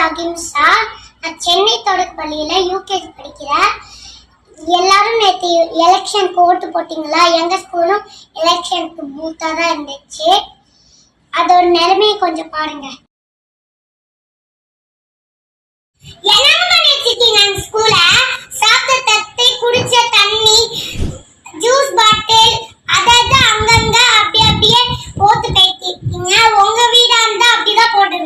அகிம்சா. நான் சென்னை தொடக்கப்பள்ளியில யூகேஜி படிக்கிறேன். எல்லாரும் நேற்று எலெக்ஷனுக்கு ஓட்டு போட்டீங்களா? எங்க ஸ்கூலும் எலெக்ஷனுக்கு பூத்தா தான் இருந்துச்சு. அதோட நிலைமையை கொஞ்சம் பாருங்க. என்னமா நினைச்சிட்டீங்க அந்த ஸ்கூல? சாப்பிட்ட தட்டு, குடிச்ச தண்ணி, ஜூஸ் பாட்டில் அதாவது அங்கங்க அப்படியே போட்டு கைட்டிருக்கீங்க. உங்க வீடா இருந்தா அப்படிதான் போட்டு